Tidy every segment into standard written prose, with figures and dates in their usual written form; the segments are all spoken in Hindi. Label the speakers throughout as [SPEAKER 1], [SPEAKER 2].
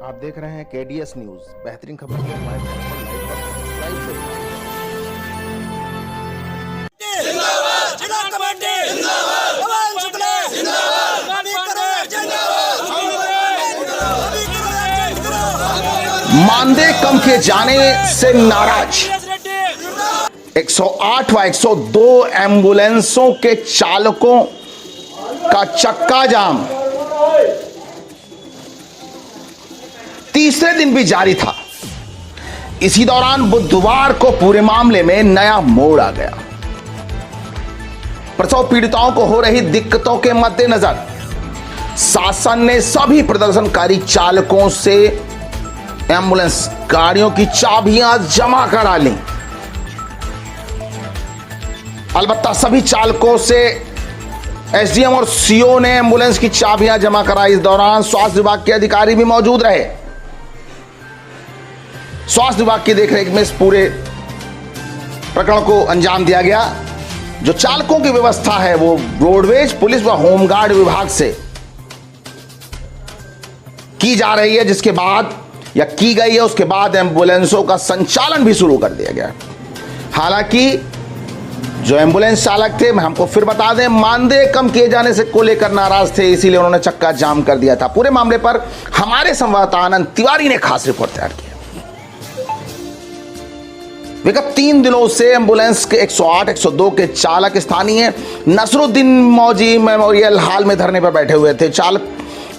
[SPEAKER 1] आप देख रहे हैं KDS न्यूज। बेहतरीन खबर के हमारे चैनल को लाइक और सब्सक्राइब जरूर।
[SPEAKER 2] जिंदाबाद जिला कमेटी जिंदाबाद पवन शुक्ला जिंदाबाद
[SPEAKER 1] मानदेय कम किए जाने से नाराज 108 व 102 एम्बुलेंसों के चालकों का चक्का जाम तीसरे दिन भी जारी था। इसी दौरान बुधवार को पूरे मामले में नया मोड़ आ गया। प्रसव पीड़िताओं को हो रही दिक्कतों के मद्देनजर शासन ने सभी प्रदर्शनकारी चालकों से एम्बुलेंस गाड़ियों की चाबियां जमा करा ली। अलबत्ता सभी चालकों से एसडीएम और सीओ ने एम्बुलेंस की चाबियां जमा कराई। इस दौरान स्वास्थ्य विभाग के अधिकारी भी मौजूद रहे। स्वास्थ्य विभाग की देखरेख में इस पूरे प्रकरण को अंजाम दिया गया। जो चालकों की व्यवस्था है वो रोडवेज, पुलिस व होमगार्ड विभाग से की जा रही है, जिसके बाद या की गई है उसके बाद एम्बुलेंसों का संचालन भी शुरू कर दिया गया। हालांकि जो एम्बुलेंस चालक थे, मैं हमको फिर बता दें, मानदेय कम किए जाने से को लेकर नाराज थे, इसीलिए उन्होंने चक्का जाम कर दिया था। पूरे मामले पर हमारे संवाददाता आनंद तिवारी ने खास रिपोर्ट तैयार किया। विगत 3 दिनों से एम्बुलेंस के 108, 102 के चालक स्थानीय नसरुद्दीन मौजी मेमोरियल हॉल में धरने पर बैठे हुए थे। चालक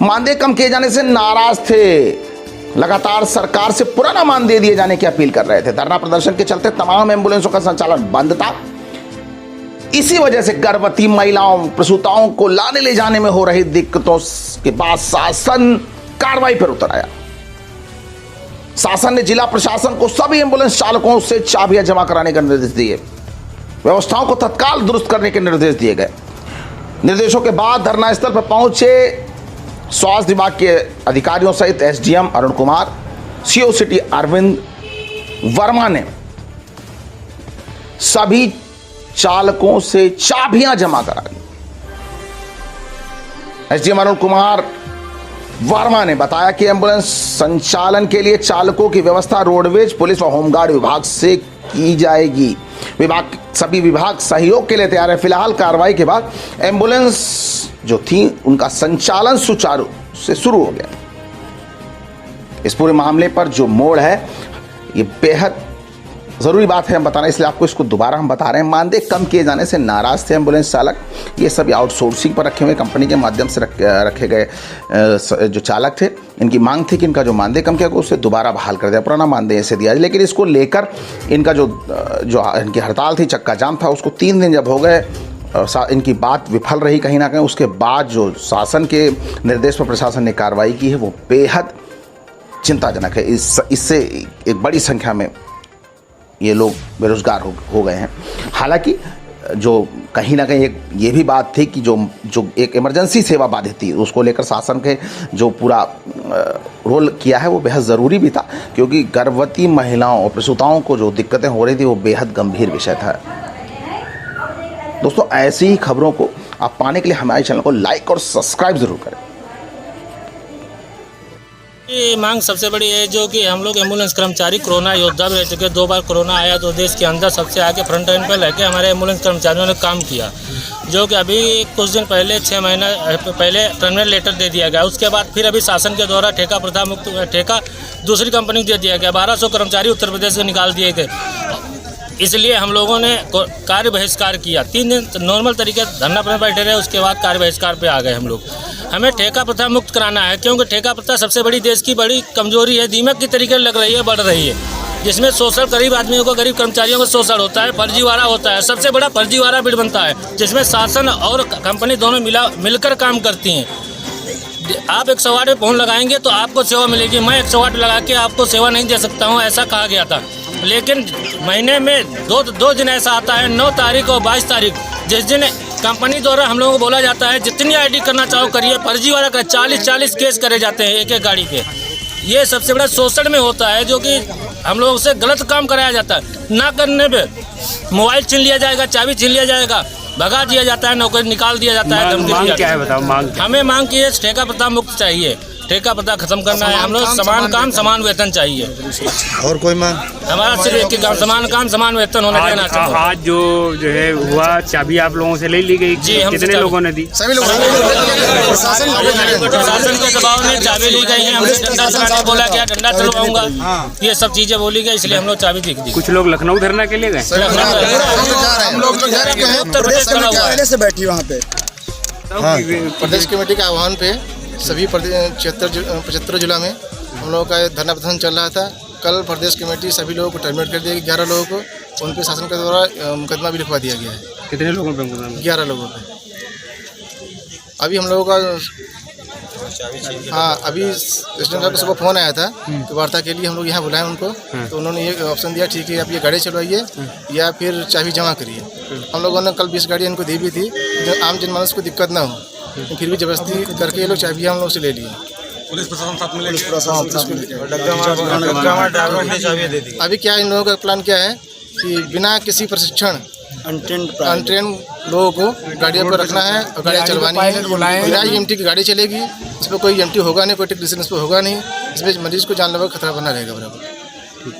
[SPEAKER 1] मानदेय कम किए जाने से नाराज थे। लगातार सरकार से पुराना मानदेय दिए जाने की अपील कर रहे थे। धरना प्रदर्शन के चलते तमाम एम्बुलेंसों का संचालन बंद था। इसी वजह से गर्भवती महिलाओं, प्रसूताओं को लाने ले जाने में हो रही दिक्कतों के बाद शासन कार्रवाई पर उतर आया। शासन ने जिला प्रशासन को सभी एम्बुलेंस चालकों से चाबियां जमा कराने का निर्देश दिए। व्यवस्थाओं को तत्काल दुरुस्त करने के निर्देश दिए गए। निर्देशों के बाद धरना स्थल पर पहुंचे स्वास्थ्य विभाग के अधिकारियों सहित SDM Arun Kumar, CO city Arvind Verma ने सभी चालकों से चाबियां जमा करा ली। एसडीएम अरुण कुमार वर्मा ने बताया कि एम्बुलेंस संचालन के लिए चालकों की व्यवस्था रोडवेज, पुलिस और होमगार्ड विभाग से की जाएगी। सभी विभाग सहयोग के लिए तैयार है। फिलहाल कार्रवाई के बाद एम्बुलेंस जो थी उनका संचालन सुचारू से शुरू हो गया। इस पूरे मामले पर जो मोड़ है ये बेहद जरूरी बात है हम बताना, इसलिए आपको इसको दोबारा हम बता रहे हैं। मानदेय कम किए जाने से नाराज थे एम्बुलेंस चालक। ये सभी आउटसोर्सिंग पर रखे हुए कंपनी के माध्यम से रखे गए जो चालक थे, इनकी मांग थी कि इनका जो मानदेय कम किया गया उसे दोबारा बहाल कर दिया, पुराना मानदेय से दिया। लेकिन इसको लेकर इनका जो इनकी हड़ताल थी, चक्का जाम था, उसको 3 दिन जब हो गए, इनकी बात विफल रही कहीं ना कहीं। उसके बाद जो शासन के निर्देश पर प्रशासन ने कार्रवाई की है वो बेहद चिंताजनक है। इससे एक बड़ी संख्या में ये लोग बेरोजगार हो गए हैं। हालांकि जो कहीं ना कहीं एक ये भी बात थी कि जो एक इमरजेंसी सेवा बाधित थी, उसको लेकर शासन के जो पूरा रोल किया है वो बेहद ज़रूरी भी था, क्योंकि गर्भवती महिलाओं और प्रसूताओं को जो दिक्कतें हो रही थी वो बेहद गंभीर विषय था। दोस्तों, ऐसी ही खबरों को आप पाने के लिए हमारे चैनल को लाइक और सब्सक्राइब जरूर करें।
[SPEAKER 3] ये मांग सबसे बड़ी है जो कि हम लोग एम्बुलेंस कर्मचारी कोरोना योद्धा भी रह चुके। 2 बार कोरोना आया तो देश के अंदर सबसे आगे फ्रंट लाइन पर लेके हमारे एम्बुलेंस कर्मचारियों ने काम किया, जो कि अभी कुछ दिन पहले 6 महीना पहले टर्मिनेट लेटर दे दिया गया। उसके बाद फिर अभी शासन के द्वारा ठेका प्रथा मुक्त ठेका दूसरी कंपनी को दे दिया गया। 1200 कर्मचारी उत्तर प्रदेश से निकाल दिए गए। इसलिए हम लोगों ने कार्य बहिष्कार किया। 3 दिन नॉर्मल तरीके से धरना पर बैठे रहे, उसके बाद कार्य बहिष्कार पे आ गए हम लोग। हमें ठेका प्रथा मुक्त कराना है, क्योंकि ठेका प्रथा सबसे बड़ी देश की बड़ी कमजोरी है। दीमक की तरीके लग रही है, बढ़ रही है, जिसमें शोषण गरीब आदमियों को, गरीब कर्मचारियों को शोषण होता है, फर्जीवाड़ा होता है। सबसे बड़ा फर्जीवाड़ा बिल बनता है, जिसमें शासन और कंपनी दोनों मिलकर काम करती हैं। आप 108 पे फोन लगाएंगे तो आपको सेवा मिलेगी। मैं 108 लगा के आपको सेवा नहीं दे सकता हूँ, ऐसा कहा गया था। लेकिन महीने में दो दिन ऐसा आता है, 9 तारीख और 22 तारीख, जिस दिन कंपनी द्वारा हम लोगों को बोला जाता है जितनी आईडी करना चाहो करिए, फर्जीवाड़ा कर 40 केस करे जाते हैं एक गाड़ी के। ये सबसे बड़ा शोषण में होता है, जो कि हम लोगों से गलत काम कराया जाता है। ना करने पे मोबाइल छीन लिया जाएगा, चाबी छीन लिया जाएगा, भगा दिया जाता है, नौकरी निकाल दिया जाता है।
[SPEAKER 4] मांग क्या है बताओ? मांग
[SPEAKER 3] हमें मांग की है ठेका प्रथा मुक्त चाहिए। ठेका प्रथा खत्म करना है। हम लोग समान काम समान वेतन चाहिए।
[SPEAKER 4] और कोई मांग?
[SPEAKER 3] हमारा सिर्फ एक ही काम समान वेतन होना चाहिए।
[SPEAKER 5] आज जो है हुआ, चाबी आप लोगों से ले ली गई
[SPEAKER 3] जी, हमसे
[SPEAKER 5] कितने
[SPEAKER 3] चाबी-
[SPEAKER 5] लोगों ने दी?
[SPEAKER 4] सभी लोग
[SPEAKER 3] प्रशासन के दबाव में चाबी ली गई है। हमसे डंडा चलाने बोला गया, डंडा चलवाऊंगा, ये सब चीजें बोली गई, इसलिए हम लोग चाबी दिख दी।
[SPEAKER 5] कुछ लोग लखनऊ धरना के लिए गए।
[SPEAKER 4] हम लोग जा रहे हैं।
[SPEAKER 3] उत्तर प्रदेश का हुआ है।
[SPEAKER 6] पहले से बैठी वहाँ पे।
[SPEAKER 4] प्रदेश कमेटी के आह्वान पे सभी 75 जिला में हम लोगों का धरना प्रदर्शन चल रहा था। कल प्रदेश कमेटी सभी लोगों को टर्मिनेट कर दिया, 11 लोगों को उन पे शासन के द्वारा मुकदमा भी लिखवा दिया गया है।
[SPEAKER 5] कितने लोगों पे?
[SPEAKER 4] 11 लोगों पे। अभी हम लोगों का अभी स्टेशन साहब को सुबह फ़ोन आया था कि वार्ता के लिए हम लोग यहाँ बुलाएं उनको, तो उन्होंने ये ऑप्शन दिया, ठीक है आप ये गाड़ी चलवाइए या फिर चाबी जमा करिए। हम लोगों ने कल 20 गाड़ियाँ इनको दी भी थी, जो आम जनमानस को दिक्कत ना हो, तो फिर भी जबरदस्ती करके ये लोग चाबियाँ हम लोग से ले लिए।
[SPEAKER 2] पुलिस प्रशासन साथ में
[SPEAKER 4] अभी क्या इन लोगों का प्लान क्या है कि बिना किसी प्रशिक्षण अनट्रेन लोगों को गाड़ियों पर रखना है और गाड़ियाँ चलवानी है। बिना EMT की गाड़ी चलेगी, इस पर कोई EMT होगा नहीं, कोई टेक्नीशियन इस पर होगा नहीं, इसमें मरीज को जानलेवा खतरा बना रहेगा बराबर।